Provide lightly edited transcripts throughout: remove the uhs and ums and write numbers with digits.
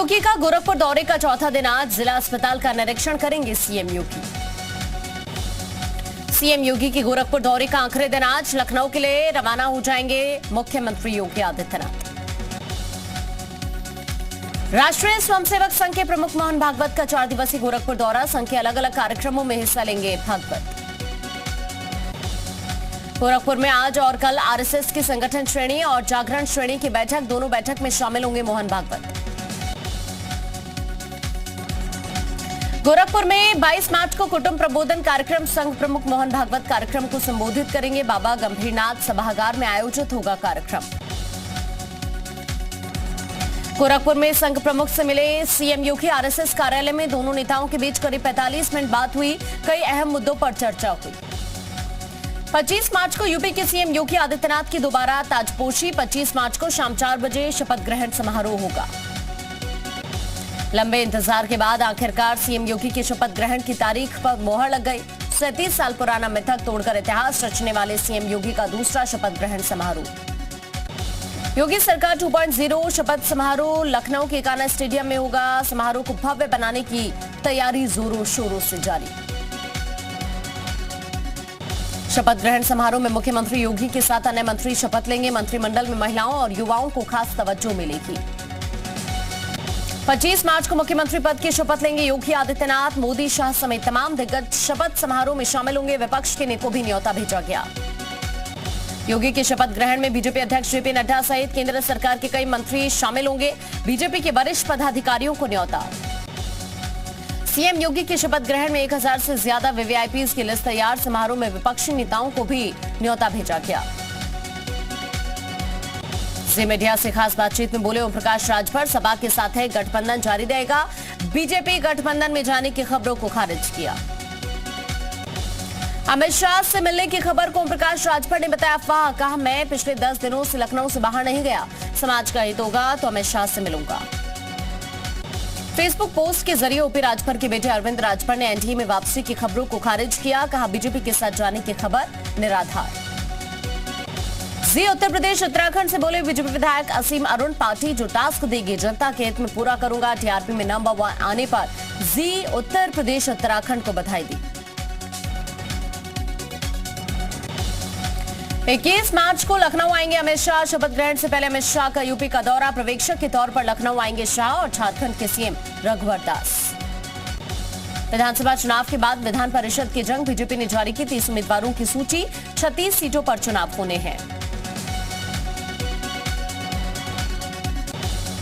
योगी का गोरखपुर दौरे का चौथा दिन आज जिला अस्पताल का निरीक्षण करेंगे सीएम योगी। सीएम योगी की गोरखपुर दौरे का आखिरी दिन आज लखनऊ के लिए रवाना हो जाएंगे मुख्यमंत्री योगी आदित्यनाथ। राष्ट्रीय स्वयंसेवक संघ के प्रमुख मोहन भागवत का 4 दिवसीय गोरखपुर दौरा, संघ के अलग अलग कार्यक्रमों में हिस्सा लेंगे भागवत। गोरखपुर में आज और कल आरएसएस की संगठन श्रेणी और जागरण श्रेणी की बैठक, दोनों बैठक में शामिल होंगे मोहन भागवत। गोरखपुर में 22 मार्च को कुटुंब प्रबोधन कार्यक्रम, संघ प्रमुख मोहन भागवत कार्यक्रम को संबोधित करेंगे। बाबा गंभीरनाथ सभागार में आयोजित होगा कार्यक्रम। गोरखपुर में संघ प्रमुख से मिले सीएम योगी, आरएसएस कार्यालय में दोनों नेताओं के बीच करीब 45 मिनट बात हुई, कई अहम मुद्दों पर चर्चा हुई। 25 मार्च को यूपी के सीएम योगी आदित्यनाथ की दोबारा ताजपोशी, 25 मार्च को शाम 4 बजे शपथ ग्रहण समारोह होगा। लंबे इंतजार के बाद आखिरकार सीएम योगी की शपथ ग्रहण की तारीख पर मोहर लग गई। 37 साल पुराना मिथक तोड़कर इतिहास रचने वाले सीएम योगी का दूसरा शपथ ग्रहण समारोह। योगी सरकार 2.0 शपथ समारोह लखनऊ के कान्हा स्टेडियम में होगा। समारोह को भव्य बनाने की तैयारी जोरों शोरों से जारी। शपथ ग्रहण समारोह में मुख्यमंत्री योगी के साथ अन्य मंत्री शपथ लेंगे। मंत्रिमंडल में महिलाओं और युवाओं को खास तवज्जो मिलेगी। 25 मार्च को मुख्यमंत्री पद की शपथ लेंगे योगी आदित्यनाथ। मोदी, शाह समेत तमाम दिग्गज शपथ समारोह में शामिल होंगे। विपक्ष के नेताओं को भी न्योता भेजा गया। योगी के शपथ ग्रहण में बीजेपी अध्यक्ष जेपी नड्डा सहित केंद्र सरकार के कई मंत्री शामिल होंगे। बीजेपी के वरिष्ठ पदाधिकारियों को न्योता। सीएम योगी के शपथ ग्रहण में 1000 से ज्यादा वीवीआईपीज की लिस्ट तैयार। समारोह में विपक्षी नेताओं को भी न्योता भेजा गया। जी मीडिया से खास बातचीत में बोले ओम प्रकाश राजभर, सपा के साथ है गठबंधन जारी रहेगा। बीजेपी गठबंधन में जाने की खबरों को खारिज किया। अमित शाह से मिलने की खबर को ओम प्रकाश राजभर ने बताया अफवाह। कहा, मैं पिछले 10 दिनों से लखनऊ से बाहर नहीं गया। समाज का हित होगा तो अमित शाह से मिलूंगा। फेसबुक पोस्ट के जरिए ओपी राजभर के बेटे अरविंद राजभर ने एनडीए में वापसी की खबरों को खारिज किया। कहा, बीजेपी के साथ जाने की खबर निराधार। जी उत्तर प्रदेश उत्तराखंड से बोले बीजेपी विधायक असीम अरुण, पार्टी जो टास्क देगी जनता के हित में पूरा करूंगा। टीआरपी में नंबर 1 आने पर जी उत्तर प्रदेश उत्तराखंड को बधाई दी। 21 मार्च को लखनऊ आएंगे अमित शाह। शपथ ग्रहण से पहले अमित शाह का यूपी का दौरा, पर्यवेक्षक के तौर पर लखनऊ आएंगे शाह और झारखंड के सीएम रघुवर दास। विधानसभा चुनाव के बाद विधान परिषद की जंग, बीजेपी ने जारी की 30 उम्मीदवारों की सूची। 36 सीटों पर चुनाव होने हैं।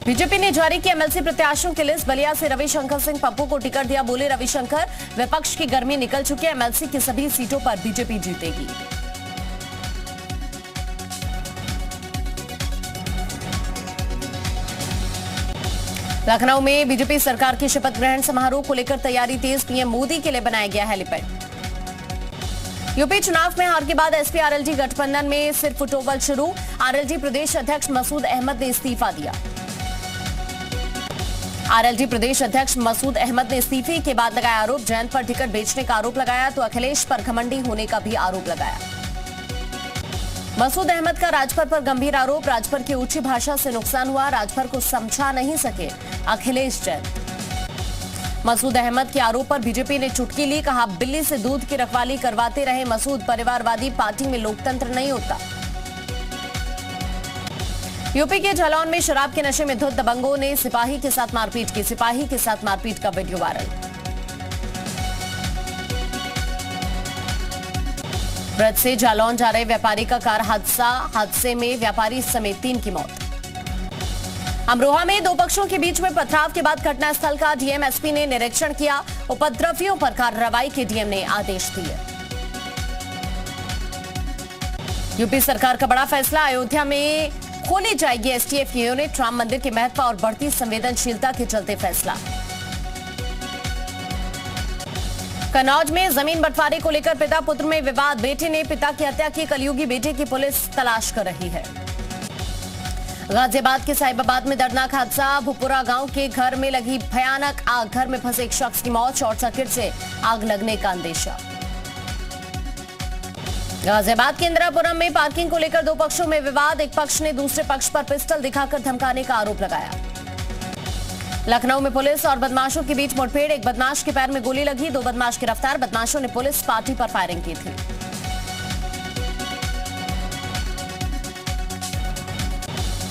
बीजेपी ने जारी की एमएलसी प्रत्याशियों की लिस्ट। बलिया से रविशंकर सिंह पप्पू को टिकट दिया। बोले रविशंकर, विपक्ष की गर्मी निकल चुकी है, एमएलसी की सभी सीटों पर बीजेपी जीतेगी। लखनऊ में बीजेपी सरकार की शपथ ग्रहण समारोह को लेकर तैयारी तेज। पीएम मोदी के लिए बनाया गया हेलीपैड। यूपी चुनाव में हार के बाद एसपी आरएलडी गठबंधन में सिर फुटोबल शुरू। आरएलडी प्रदेश अध्यक्ष मसूद अहमद ने इस्तीफा दिया। आरएलडी प्रदेश अध्यक्ष मसूद अहमद ने इस्तीफे के बाद लगाया आरोप। जयंत पर टिकट बेचने का आरोप लगाया तो अखिलेश पर घमंडी होने का भी आरोप लगाया। मसूद अहमद का राजभर पर गंभीर आरोप। राजभर की ऊंची भाषा से नुकसान हुआ, राजभर को समझा नहीं सके अखिलेश जैन। मसूद अहमद के आरोप पर बीजेपी ने चुटकी ली। कहा, बिल्ली से दूध की रखवाली करवाते रहे मसूद। परिवारवादी पार्टी में लोकतंत्र नहीं होता। यूपी के जालौन में शराब के नशे में धुत दबंगों ने सिपाही के साथ मारपीट की। सिपाही के साथ मारपीट का वीडियो वायरल। ब्रज से जालौन जा रहे व्यापारी का कार हादसे में व्यापारी समेत 3 की मौत। अमरोहा में 2 पक्षों के बीच में पथराव के बाद घटनास्थल का डीएम एसपी ने निरीक्षण किया। उपद्रवियों पर कार्रवाई के डीएम ने आदेश दिए। यूपी सरकार का बड़ा फैसला, अयोध्या में खोली जाएगी एसटीएफ की यूनिट। राम मंदिर के महत्व और बढ़ती संवेदनशीलता के चलते फैसला। कन्नौज में जमीन बंटवारे को लेकर पिता पुत्र में विवाद। बेटे ने पिता की हत्या की, कलयुगी बेटे की पुलिस तलाश कर रही है। गाजियाबाद के साहिबाबाद में दर्दनाक हादसा। भुपुरा गांव के घर में लगी भयानक आग। घर में फंसे एक शख्स की मौत। शॉर्ट सर्किट से आग लगने का अंदेशा। गाजियाबाद के इंदिरापुरम में पार्किंग को लेकर 2 पक्षों में विवाद। एक पक्ष ने दूसरे पक्ष पर पिस्टल दिखाकर धमकाने का आरोप लगाया। लखनऊ में पुलिस और बदमाशों के बीच मुठभेड़, एक बदमाश के पैर में गोली लगी, 2 बदमाश गिरफ्तार। बदमाशों ने पुलिस पार्टी पर फायरिंग की थी।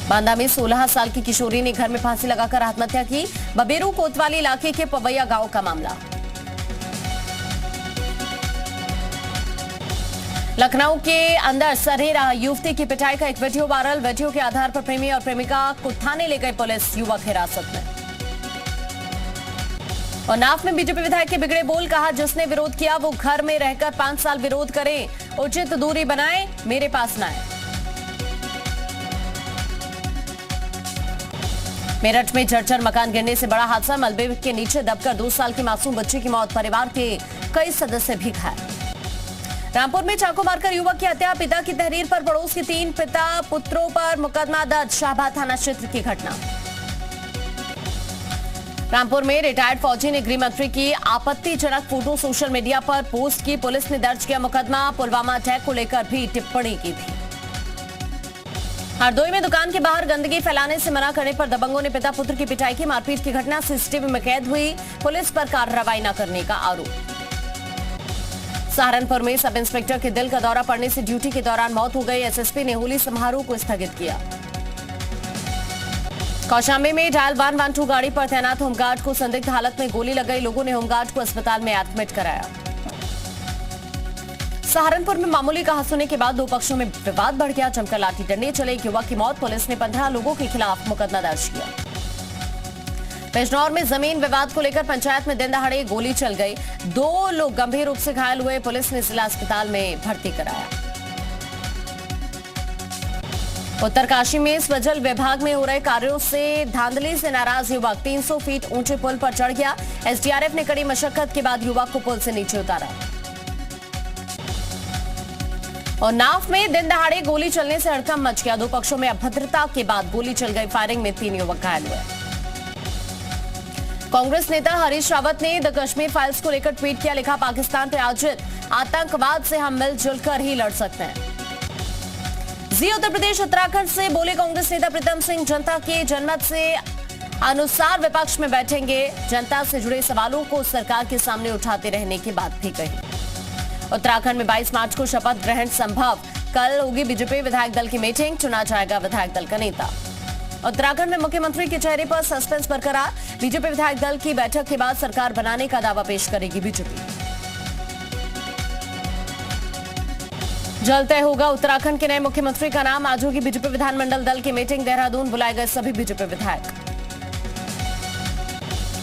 बांदा में 16 साल की किशोरी ने घर में फांसी लगाकर आत्महत्या की। बबेरू कोतवाली इलाके के पवैया गांव का मामला। लखनऊ के अंदर सरेरा युवती की पिटाई का एक वीडियो वायरल। वीडियो के आधार पर प्रेमी और प्रेमिका को थाने ले गई पुलिस, युवक हिरासत में। और नाफ में बीजेपी विधायक के बिगड़े बोल, कहा जिसने विरोध किया वो घर में रहकर 5 साल विरोध करे, उचित दूरी बनाए, मेरे पास न आए। मेरठ में जर्जर मकान गिरने से बड़ा हादसा, मलबे के नीचे दबकर 2 साल की मासूम बच्ची की मौत, परिवार के कई सदस्य भी घायल। रामपुर में चाकू मारकर युवक की हत्या, पिता की तहरीर पर पड़ोस के 3 पिता पुत्रों पर मुकदमा दर्ज, शाहबाद थाना क्षेत्र की घटना। रामपुर में रिटायर्ड फौजी ने गृह मंत्री की आपत्तिजनक फोटो सोशल मीडिया पर पोस्ट की, पुलिस ने दर्ज किया मुकदमा, पुलवामा अटैक को लेकर भी टिप्पणी की थी। हरदोई में दुकान के बाहर गंदगी फैलाने से मना करने पर दबंगों ने पिता पुत्र की पिटाई की, मारपीट की घटना सीसीटीवी में कैद हुई, पुलिस पर कार्रवाई न करने का आरोप। सहारनपुर में सब इंस्पेक्टर के दिल का दौरा पड़ने से ड्यूटी के दौरान मौत हो गई, एसएसपी ने होली समारोह को स्थगित किया। कौशाम्बी में डायल 112 गाड़ी पर तैनात होमगार्ड को संदिग्ध हालत में गोली लग गई, लोगों ने होमगार्ड को अस्पताल में एडमिट कराया। सहारनपुर में मामूली कहा सुनने के बाद 2 पक्षों में विवाद बढ़ गया, जमकर लाठी डंडे चले, एक युवक की मौत, पुलिस ने 15 लोगों के खिलाफ मुकदमा दर्ज किया। बिजनौर में जमीन विवाद को लेकर पंचायत में दिन दहाड़े गोली चल गई, 2 लोग गंभीर रूप से घायल हुए, पुलिस ने जिला अस्पताल में भर्ती कराया। उत्तरकाशी में स्वजल विभाग में हो रहे कार्यों से धांधली से नाराज युवक 300 फीट ऊंचे पुल पर चढ़ गया, एसडीआरएफ ने कड़ी मशक्कत के बाद युवक को पुल से नीचे उतारा। और नाव में दिन दहाड़े गोली चलने से हड़कंप मच गया, 2 पक्षों में अभद्रता के बाद गोली चल गई, फायरिंग में 3 युवक घायल हुए। कांग्रेस नेता हरीश रावत ने द कश्मीर फाइल्स को लेकर ट्वीट किया, लिखा पाकिस्तान पर आयोजित आतंकवाद से हम मिलजुल कर ही लड़ सकते हैं। जी उत्तर प्रदेश उत्तराखंड से बोले कांग्रेस नेता प्रीतम सिंह, जनता के जनमत से अनुसार विपक्ष में बैठेंगे, जनता से जुड़े सवालों को सरकार के सामने उठाते रहने की बात भी कही। उत्तराखंड में 22 मार्च को शपथ ग्रहण संभव, कल होगी बीजेपी विधायक दल की मीटिंग, चुना जाएगा विधायक दल का नेता। उत्तराखंड में मुख्यमंत्री के चेहरे पर सस्पेंस बरकरार, बीजेपी विधायक दल की बैठक के बाद सरकार बनाने का दावा पेश करेगी बीजेपी। जल्द तय होगा उत्तराखंड के नए मुख्यमंत्री का नाम, आज होगी बीजेपी विधानमंडल दल की मीटिंग, देहरादून बुलाए गए सभी बीजेपी विधायक।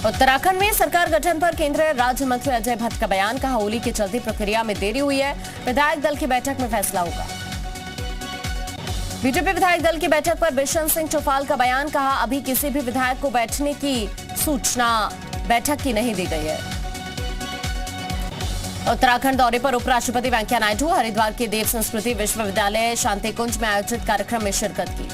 उत्तराखंड में सरकार गठन पर केंद्रीय राज्य मंत्री अजय भट्ट का बयान, कहा होली की चलती प्रक्रिया में देरी हुई है, विधायक दल की बैठक में फैसला होगा। बीजेपी विधायक दल की बैठक पर बिशन सिंह चौफाल का बयान, कहा अभी किसी भी विधायक को बैठने की सूचना बैठक की नहीं दी गई है। उत्तराखंड दौरे पर उपराष्ट्रपति वेंकैया नायडू हरिद्वार के देव संस्कृति विश्वविद्यालय शांतिकुंज में आयोजित कार्यक्रम में शिरकत की।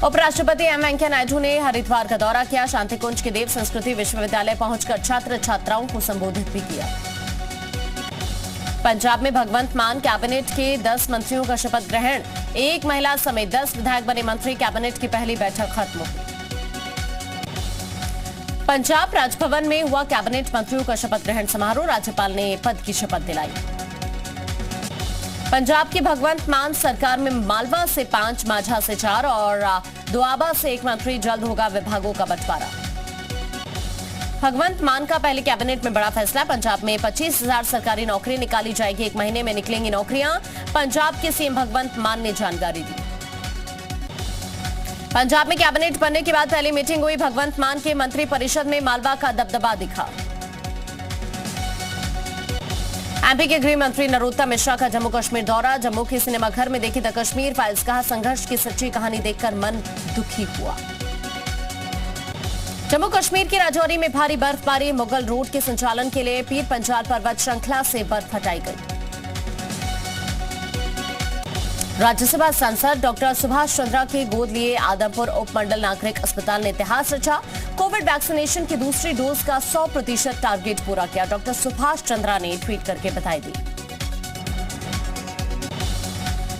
उपराष्ट्रपति एम वेंकैया नायडू ने हरिद्वार का दौरा किया, शांतिकुंज के देव संस्कृति विश्वविद्यालय पहुंचकर छात्र छात्राओं को संबोधित भी किया। पंजाब में भगवंत मान कैबिनेट के 10 मंत्रियों का शपथ ग्रहण, 1 महिला समेत 10 विधायक बने मंत्री, कैबिनेट की पहली बैठक खत्म हुई। पंजाब राजभवन में हुआ कैबिनेट मंत्रियों का शपथ ग्रहण समारोह, राज्यपाल ने पद की शपथ दिलाई। पंजाब की भगवंत मान सरकार में मालवा से 5, माझा से 4 और दोआबा से 1 मंत्री, जल्द होगा विभागों का बंटवारा। भगवंत मान का पहले कैबिनेट में बड़ा फैसला, पंजाब में 25,000 सरकारी नौकरी निकाली जाएगी, 1 महीने में निकलेंगी नौकरियां, पंजाब के सीएम भगवंत मान ने जानकारी दी। पंजाब में कैबिनेट बनने के बाद पहली मीटिंग हुई, भगवंत मान के मंत्री परिषद में मालवा का दबदबा दिखा। एमपी के गृह मंत्री नरोत्तम मिश्रा का जम्मू कश्मीर दौरा, जम्मू के सिनेमाघर में देखी द कश्मीर फाइल्स, कहा संघर्ष की सच्ची कहानी देखकर मन दुखी हुआ। जम्मू कश्मीर की राजौरी में भारी बर्फबारी, मुगल रोड के संचालन के लिए पीर पंजाल पर्वत श्रृंखला से बर्फ हटाई गई। राज्यसभा सांसद डॉक्टर सुभाष चंद्रा के गोद लिए आदमपुर उपमंडल नागरिक अस्पताल ने इतिहास रचा, कोविड वैक्सीनेशन की दूसरी डोज का 100% टारगेट पूरा किया, डॉक्टर सुभाष चंद्रा ने ट्वीट करके बधाई दी।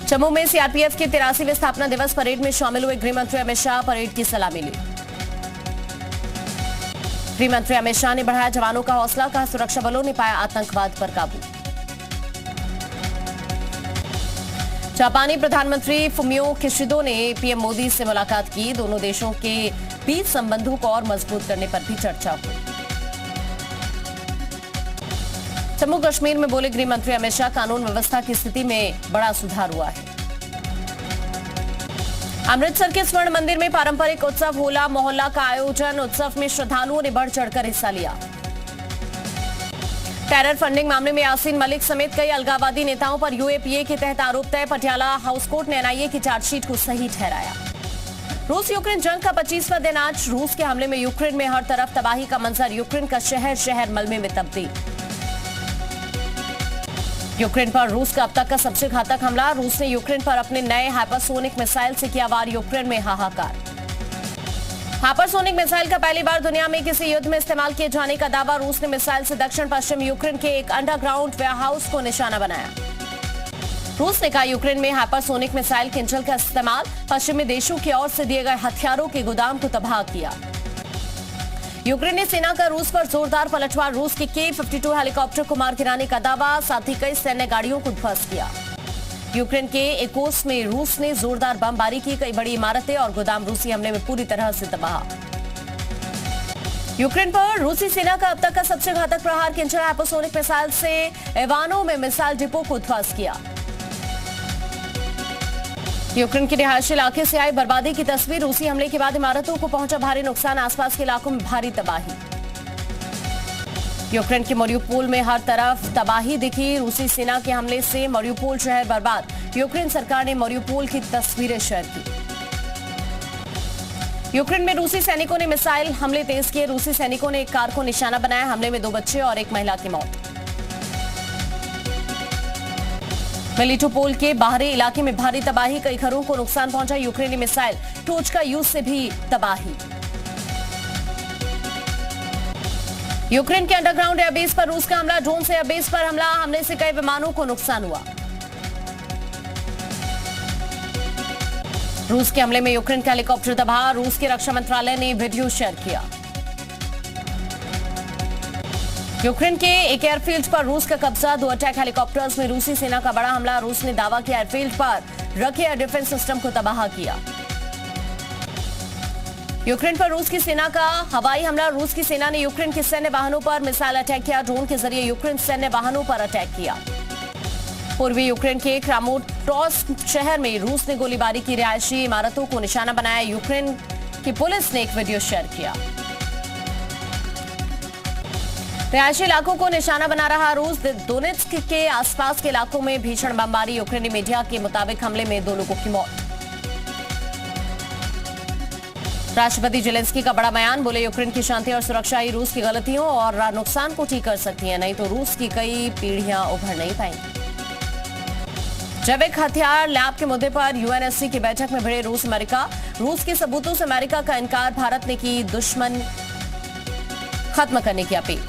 जम्मू में सीआरपीएफ के 83वें स्थापना दिवस परेड में शामिल हुए गृह मंत्री अमित शाह परेड की सलामी ली। गृह मंत्री अमित शाह ने बढ़ाया जवानों का हौसला, कहा सुरक्षा बलों ने पाया आतंकवाद पर काबू। जापानी प्रधानमंत्री फुमियो किशिदो ने पीएम मोदी से मुलाकात की। दोनों देशों के बीच संबंधों को और मजबूत करने पर भी चर्चा हुई। जम्मू कश्मीर में बोले गृह मंत्री अमित शाह, कानून व्यवस्था की स्थिति में बड़ा सुधार हुआ है। अमृतसर के स्वर्ण मंदिर में पारंपरिक उत्सव होला मोहल्ला का आयोजन। उत्सव में श्रद्धालुओं ने बढ़ चढ़कर हिस्सा लिया। टेरर फंडिंग मामले में यासीन मलिक समेत कई अलगाववादी नेताओं पर यूएपीए के तहत आरोप तय। पटियाला हाउस कोर्ट ने एनआईए की चार्जशीट को सही ठहराया। रूस यूक्रेन जंग का 25वां दिन आज। रूस के हमले में यूक्रेन में हर तरफ तबाही का मंजर। यूक्रेन का शहर शहर मलबे में तब्दील। यूक्रेन पर रूस का अब तक का सबसे घातक हमला। रूस ने यूक्रेन पर अपने नए हाइपरसोनिक मिसाइल से किया वार। यूक्रेन में हाहाकार। हाइपरसोनिक मिसाइल का पहली बार दुनिया में किसी युद्ध में इस्तेमाल किए जाने का दावा। रूस ने मिसाइल से दक्षिण पश्चिम यूक्रेन के एक अंडरग्राउंड वेयरहाउस को निशाना बनाया। रूस ने कहा यूक्रेन में हाइपरसोनिक मिसाइल किंजल का इस्तेमाल पश्चिमी देशों की ओर से दिए गए हथियारों के गोदाम को तबाह किया। यूक्रेनी सेना का रूस पर जोरदार पलटवार। रूस के K-52 हेलीकॉप्टर को मार गिराने का दावा, साथ ही कई सैन्य गाड़ियों को ध्वस्त किया। यूक्रेन के एकोस में रूस ने जोरदार बमबारी की। कई बड़ी इमारतें और गोदाम रूसी हमले में पूरी तरह से तबाह। यूक्रेन पर रूसी सेना का अब तक का सबसे घातक प्रहार। किंजल हाइपरसोनिक मिसाइल से इवानो में मिसाइल डिपो को ध्वस्त किया। यूक्रेन के रिहायशी इलाके से आई बर्बादी की तस्वीर। रूसी हमले के बाद इमारतों को पहुंचा भारी नुकसान। आसपास के इलाकों में भारी तबाही। यूक्रेन के मरियुपोल में हर तरफ तबाही दिखी। रूसी सेना के हमले से मरियुपोल शहर बर्बाद। यूक्रेन सरकार ने मरियुपोल की तस्वीरें शेयर की। यूक्रेन में रूसी सैनिकों ने मिसाइल हमले तेज किए। रूसी सैनिकों ने एक कार को निशाना बनाया। हमले में 2 बच्चे और एक महिला की मौत। मेलिटोपोल के बाहरी इलाके में भारी तबाही। कई घरों को नुकसान पहुंचा। यूक्रेनी मिसाइल टोचका यूज से भी तबाही। यूक्रेन के अंडरग्राउंड एयरबेस पर रूस का हमला। ड्रोन से एयरबेस पर हमला। हमले से कई विमानों को नुकसान हुआ। रूस के हमले में यूक्रेन का हेलीकॉप्टर तबाह। रूस के रक्षा मंत्रालय ने वीडियो शेयर किया। यूक्रेन के एक एयरफील्ड पर रूस का कब्जा। 2 अटैक हेलीकॉप्टर्स में रूसी सेना का बड़ा हमला। रूस ने दावा किया एयरफील्ड पर रखे एयर डिफेंस सिस्टम को तबाह किया। यूक्रेन पर रूस की सेना का हवाई हमला। रूस की सेना ने यूक्रेन के सैन्य वाहनों पर मिसाइल अटैक किया। ड्रोन के जरिए यूक्रेन सैन्य वाहनों पर अटैक किया। पूर्वी यूक्रेन के क्रामोटोर्स्क शहर में रूस ने गोलीबारी की। रिहायशी इमारतों को निशाना बनाया। यूक्रेन की पुलिस ने एक वीडियो शेयर किया। रिहायशी इलाकों को निशाना बना रहा रूस। दोनेत्स्क के आसपास के इलाकों में भीषण बमबारी। यूक्रेनी मीडिया के मुताबिक हमले में 2 लोगों की मौत। राष्ट्रपति जेलेंस्की का बड़ा बयान। बोले यूक्रेन की शांति और सुरक्षा ही रूस की गलतियों और नुकसान को ठीक कर सकती है, नहीं तो रूस की कई पीढ़ियां उभर नहीं पाएंगी। जैविक हथियार लैब के मुद्दे पर यूएनएससी की बैठक में भिड़े रूस अमेरिका। रूस के सबूतों से अमेरिका का इनकार। भारत ने की दुश्मन खत्म करने की अपील।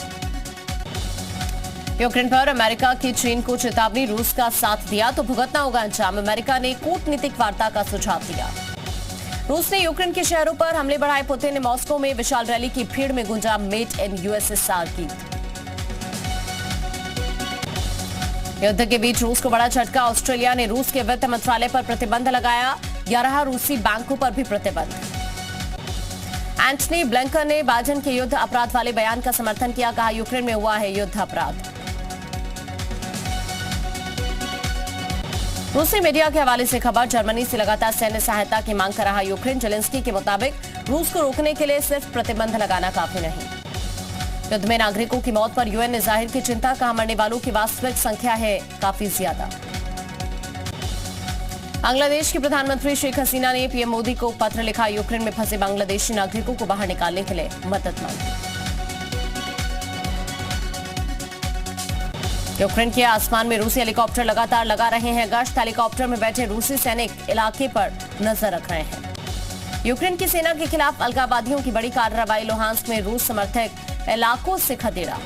यूक्रेन पर अमेरिका की चीन को चेतावनी। रूस का साथ दिया तो भुगतना होगा अंजाम। अमेरिका ने कूटनीतिक वार्ता का सुझाव दिया। रूस ने यूक्रेन के शहरों पर हमले बढ़ाए। पुतिन ने मॉस्को में विशाल रैली की भीड़ में गूंजा मेड इन यूएसएसआर गीत। युद्ध के बीच रूस को बड़ा झटका। ऑस्ट्रेलिया ने रूस के वित्त मंत्रालय पर प्रतिबंध लगाया। 11 रूसी बैंकों पर भी प्रतिबंध। एंटनी ब्लिंकन ने बाइडेन के युद्ध अपराध वाले बयान का समर्थन किया। कहा यूक्रेन में हुआ है युद्ध अपराध। रूसी मीडिया के हवाले से खबर। जर्मनी से लगातार सैन्य सहायता की मांग कर रहा यूक्रेन। जेलेंस्की के मुताबिक रूस को रोकने के लिए सिर्फ प्रतिबंध लगाना काफी नहीं। युद्ध में नागरिकों की मौत पर यूएन ने जाहिर की चिंता। कहा मरने वालों की वास्तविक संख्या है काफी ज्यादा। बांग्लादेश की प्रधानमंत्री शेख हसीना ने पीएम मोदी को पत्र लिखा। यूक्रेन में फंसे बांग्लादेशी नागरिकों को बाहर निकालने के लिए मदद मांगी। यूक्रेन के आसमान में रूसी हेलीकॉप्टर लगातार लगा रहे हैं गश्त। हेलीकॉप्टर में बैठे रूसी सैनिक इलाके पर नजर रख रहे हैं। यूक्रेन की सेना के खिलाफ अलगाववादियों की बड़ी कार्रवाई। लुहांस्क में रूस समर्थक इलाकों से खदेड़ा।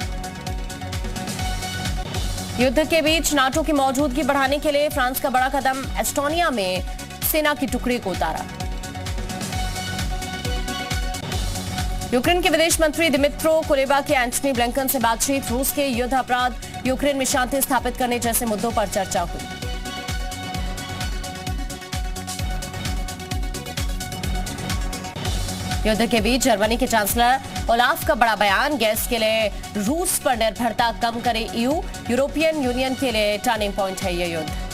युद्ध के बीच नाटो की मौजूदगी बढ़ाने के लिए फ्रांस का बड़ा कदम, एस्टोनिया में सेना की टुकड़ी को उतारा। यूक्रेन के विदेश मंत्री दिमित्रो कुलेबा की एंटनी ब्लिंकन से बातचीत, रूस के युद्ध अपराध, यूक्रेन में शांति स्थापित करने जैसे मुद्दों पर चर्चा हुई। युद्ध के बीच जर्मनी के चांसलर ओलाफ का बड़ा बयान, गैस के लिए रूस पर निर्भरता कम करे ईयू, यूरोपियन यूनियन के लिए टर्निंग पॉइंट है ये युद्ध।